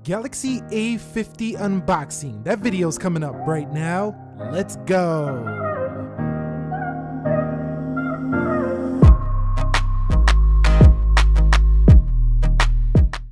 Galaxy A50 unboxing. That video's coming up right now. Let's go.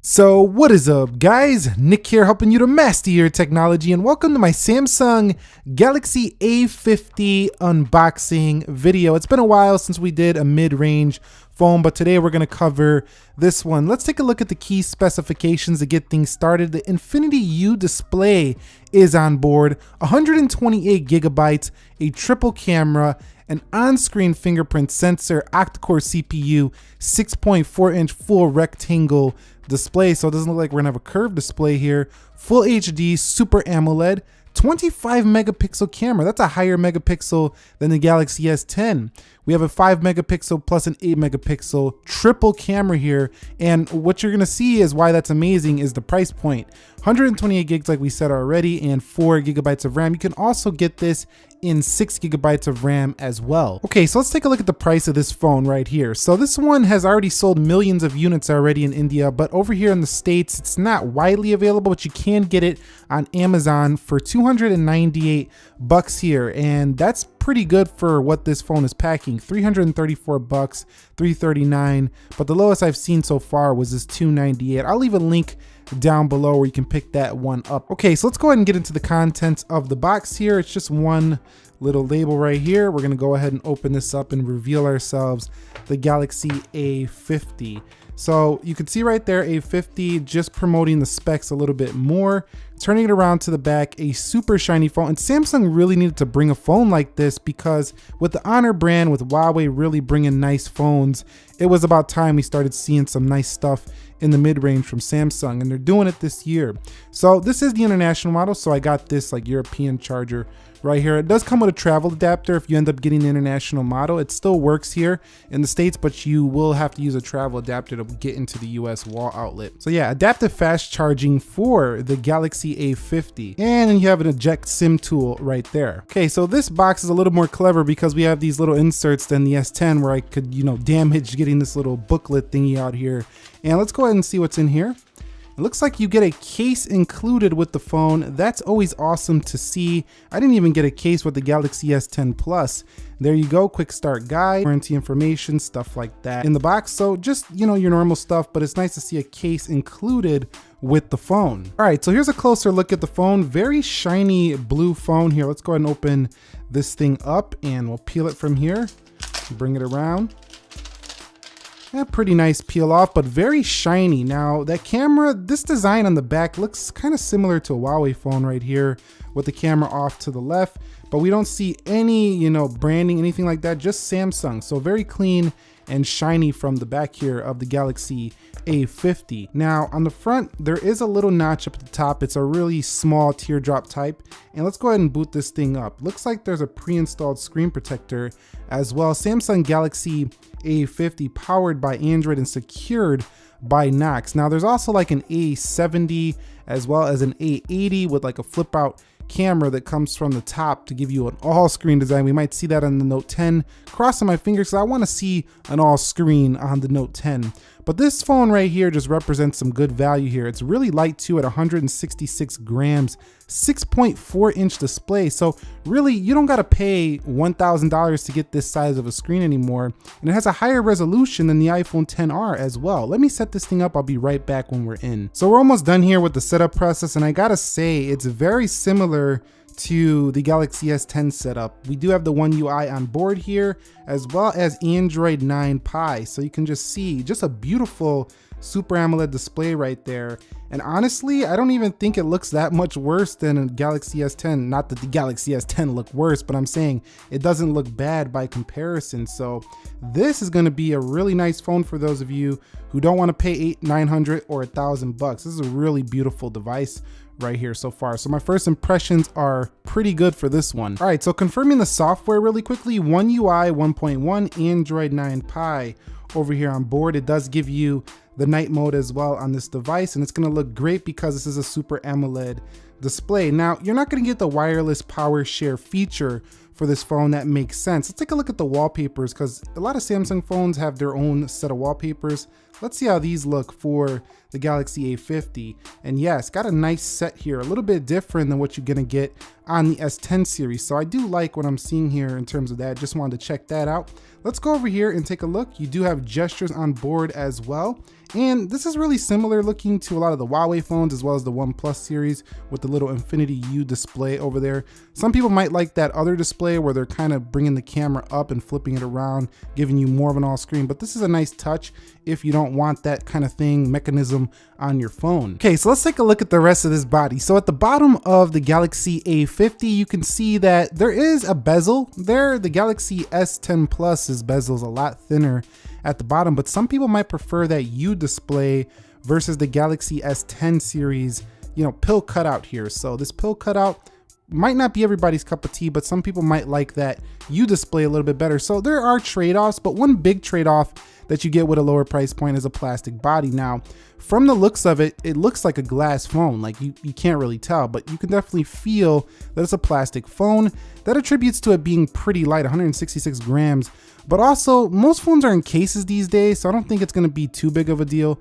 So what is up, guys? Nick here, helping you to master your technology, and welcome to my Samsung Galaxy A50 unboxing video. It's been a while since we did a mid-range phone, but today we're going to cover this one. Let's take a look at the key specifications to get things started. The Infinity U display is on board, 128 gigabytes, a triple camera, an on-screen fingerprint sensor, octa-core CPU, 6.4-inch full rectangle display, so it doesn't look like we're gonna have a curved display here. Full HD Super AMOLED, 25 megapixel camera. That's a higher megapixel than the Galaxy S10. We have a 5 megapixel plus an 8 megapixel triple camera here, and what you're gonna see is why that's amazing is the price point. 128 gigs like we said already, and 4 gigabytes of RAM. You can also get this in 6 gigabytes of RAM as well. Okay, so let's take a look at the price of this phone right here. So this one has already sold millions of units already in India, but over here in the States, it's not widely available, but you can get it on Amazon for 298 bucks here, and that's pretty good for what this phone is packing. 334 bucks, 339, but the lowest I've seen so far was this 298. I'll leave a link down below where you can pick that one up. Okay, so let's go ahead and get into the contents of the box here. It's just one little label right here. We're gonna go ahead and open this up and reveal ourselves the Galaxy A50. So you can see right there, A50, just promoting the specs a little bit more. Turning it around to the back, a super shiny phone. And Samsung really needed to bring a phone like this because with the Honor brand, with Huawei really bringing nice phones, it was about time we started seeing some nice stuff in the mid-range from Samsung, and they're doing it this year. So this is the international model, so I got this like European charger right here. It does come with a travel adapter if you end up getting the international model. It still works here in the States, but you will have to use a travel adapter to get into the US wall outlet. So yeah, adaptive fast charging for the Galaxy A50. And then you have an eject SIM tool right there. Okay, so this box is a little more clever because we have these little inserts than the S10 where I could, damage getting this little booklet thingy out here. And let's go ahead and see what's in here. It looks like you get a case included with the phone. That's always awesome to see. I didn't even get a case with the Galaxy S10 Plus. There you go, quick start guide, warranty information, stuff like that in the box. So just, your normal stuff, but it's nice to see a case included with the phone. All right, so here's a closer look at the phone. Very shiny blue phone here. Let's go ahead and open this thing up and we'll peel it from here, bring it around. Yeah, pretty nice peel off, but very shiny. Now that camera, this design on the back looks kind of similar to a Huawei phone right here with the camera off to the left, but we don't see any, branding, anything like that, just Samsung. So very clean and shiny from the back here of the Galaxy A50. Now on the front, there is a little notch up at the top. It's a really small teardrop type. And let's go ahead and boot this thing up. Looks like there's a pre-installed screen protector as well. Samsung Galaxy A50 powered by Android and secured by Knox. Now there's also like an A70 as well as an A80 with like a flip out camera that comes from the top to give you an all screen design. We might see that on the Note 10. Crossing my fingers because I want to see an all screen on the Note 10. But this phone right here just represents some good value here. It's really light too at 166 grams, 6.4-inch display. So really, you don't got to pay $1,000 to get this size of a screen anymore. And it has a higher resolution than the iPhone XR as well. Let me set this thing up. I'll be right back when we're in. So we're almost done here with the setup process. And I gotta say, it's very similar to the Galaxy S10 setup. We do have the One UI on board here, as well as Android 9 Pie. So you can just see just a beautiful Super AMOLED display right there. And honestly, I don't even think it looks that much worse than a Galaxy S10. Not that the Galaxy S10 looked worse, but I'm saying it doesn't look bad by comparison. So this is gonna be a really nice phone for those of you who don't wanna pay $900 or $1,000 bucks. This is a really beautiful device right here so far. So my first impressions are pretty good for this one. All right, so confirming the software really quickly, One UI 1.1, Android 9 Pie over here on board. It does give you the night mode as well on this device, and it's gonna look great because this is a Super AMOLED display. Now, you're not gonna get the wireless power share feature for this phone, that makes sense. Let's take a look at the wallpapers, because a lot of Samsung phones have their own set of wallpapers. Let's see how these look for the Galaxy A50. And yes, got a nice set here, a little bit different than what you're gonna get on the S10 series. So I do like what I'm seeing here in terms of that. Just wanted to check that out. Let's go over here and take a look. You do have gestures on board as well. And this is really similar looking to a lot of the Huawei phones, as well as the OnePlus series with the little Infinity U display over there. Some people might like that other display where they're kind of bringing the camera up and flipping it around, giving you more of an all screen, but this is a nice touch if you don't want that kind of thing, mechanism on your phone. Okay, so let's take a look at the rest of this body. So at the bottom of the Galaxy A50, you can see that there is a bezel there. The Galaxy S10 Plus's bezel is a lot thinner at the bottom, but some people might prefer that U display versus the Galaxy S10 series, you know, pill cutout here. So this pill cutout might not be everybody's cup of tea, but some people might like that U display a little bit better. So there are trade-offs, but one big trade-off that you get with a lower price point is a plastic body. Now, from the looks of it, it looks like a glass phone. Like you can't really tell, but you can definitely feel that it's a plastic phone. That attributes to it being pretty light, 166 grams. But also, most phones are in cases these days, so I don't think it's gonna be too big of a deal.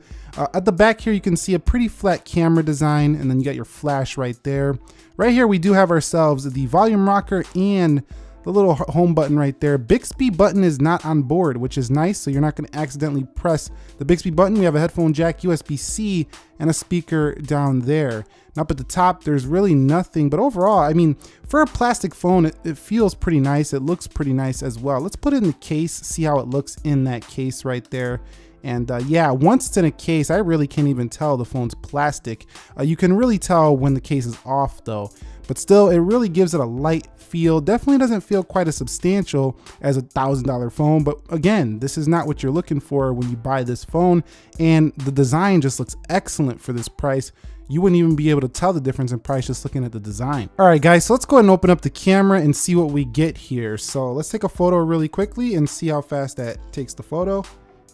At the back here, you can see a pretty flat camera design, and then you got your flash right there. Right here, we do have ourselves the volume rocker and the little home button right there. Bixby button is not on board, which is nice, so you're not gonna accidentally press the Bixby button. We have a headphone jack, USB-C, and a speaker down there. And up at the top, there's really nothing, but overall, I mean, for a plastic phone, it feels pretty nice. It looks pretty nice as well. Let's put it in the case, see how it looks in that case right there. And yeah, once it's in a case, I really can't even tell the phone's plastic. You can really tell when the case is off though, but still, it really gives it a light feel. Definitely doesn't feel quite as substantial as a $1,000 phone, but again, this is not what you're looking for when you buy this phone, and the design just looks excellent for this price. You wouldn't even be able to tell the difference in price just looking at the design. All right, guys, so let's go ahead and open up the camera and see what we get here. So let's take a photo really quickly and see how fast that takes the photo.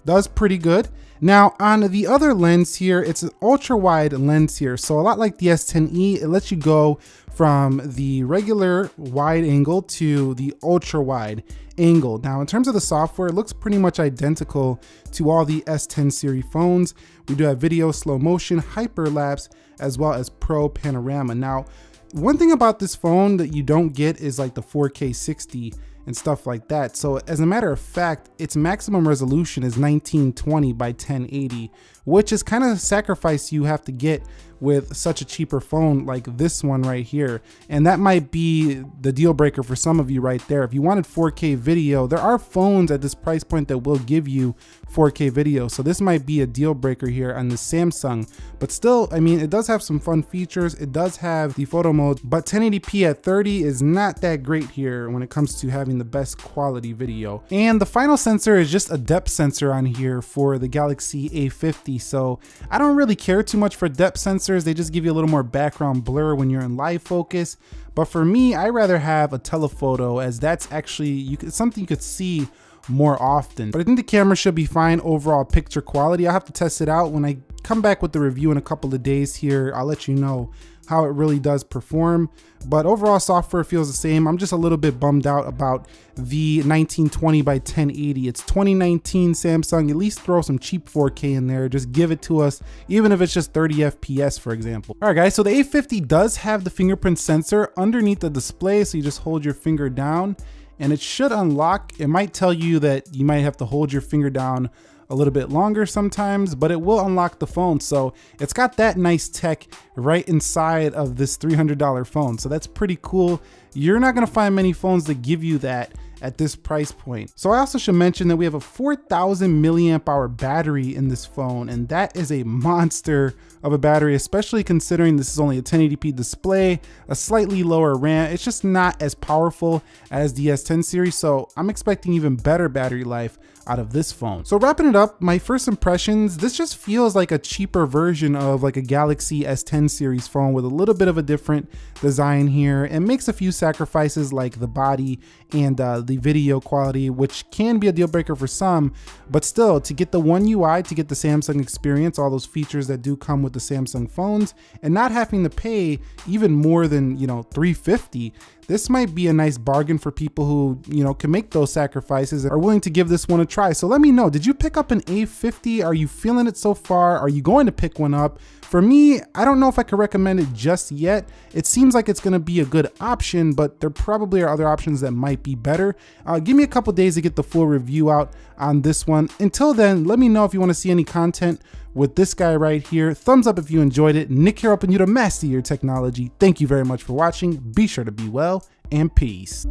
Does pretty good. Now on the other lens here, it's an ultra wide lens here. So a lot like the S10e, it lets you go from the regular wide angle to the ultra wide angle. Now in terms of the software, it looks pretty much identical to all the S10 series phones. We do have video, slow motion, hyperlapse, as well as pro panorama. Now, one thing about this phone that you don't get is like the 4K 60 and stuff like that. So as a matter of fact, its maximum resolution is 1920 by 1080, which is kind of a sacrifice you have to get with such a cheaper phone like this one right here. And that might be the deal breaker for some of you right there. If you wanted 4K video, there are phones at this price point that will give you 4K video. So this might be a deal breaker here on the Samsung, but still, I mean, it does have some fun features. It does have the photo mode, but 1080p at 30 is not that great here when it comes to having the best quality video. And the final sensor is just a depth sensor on here for the Galaxy A50. So I don't really care too much for depth sensors. They just give you a little more background blur when you're in live focus. But for me, I rather have a telephoto, as that's actually something you could see more often. But I think the camera should be fine overall picture quality. I'll have to test it out when I come back with the review in a couple of days here. I'll let you know how it really does perform, but overall software feels the same. I'm just a little bit bummed out about the 1920 by 1080. It's 2019 Samsung. At least throw some cheap 4K in there. Just give it to us, even if it's just 30 FPS, for example. All right, guys, so the A50 does have the fingerprint sensor underneath the display, so you just hold your finger down and it should unlock. It might tell you that you might have to hold your finger down a little bit longer sometimes, but it will unlock the phone. So it's got that nice tech right inside of this $300 phone. So that's pretty cool. You're not gonna find many phones that give you that at this price point. So I also should mention that we have a 4,000 milliamp hour battery in this phone, and that is a monster of a battery, especially considering this is only a 1080p display, a slightly lower RAM. It's just not as powerful as the S10 series, so I'm expecting even better battery life out of this phone. So wrapping it up, my first impressions, this just feels like a cheaper version of like a Galaxy S10 series phone with a little bit of a different design here, and makes a few sacrifices like the body and the video quality, which can be a deal breaker for some, but still, to get the One UI, to get the Samsung experience, all those features that do come with the Samsung phones, and not having to pay even more than, you know, $350, this might be a nice bargain for people who, you know, can make those sacrifices and are willing to give this one a try. So let me know, did you pick up an A50? Are you feeling it so far? Are you going to pick one up? For me, I don't know if I could recommend it just yet. It seems like it's gonna be a good option, but there probably are other options that might be better. Give me a couple days to get the full review out on this one. Until then, let me know if you wanna see any content with this guy right here. Thumbs up if you enjoyed it. Nick here, helping you to master your technology. Thank you very much for watching. Be sure to be well, and peace.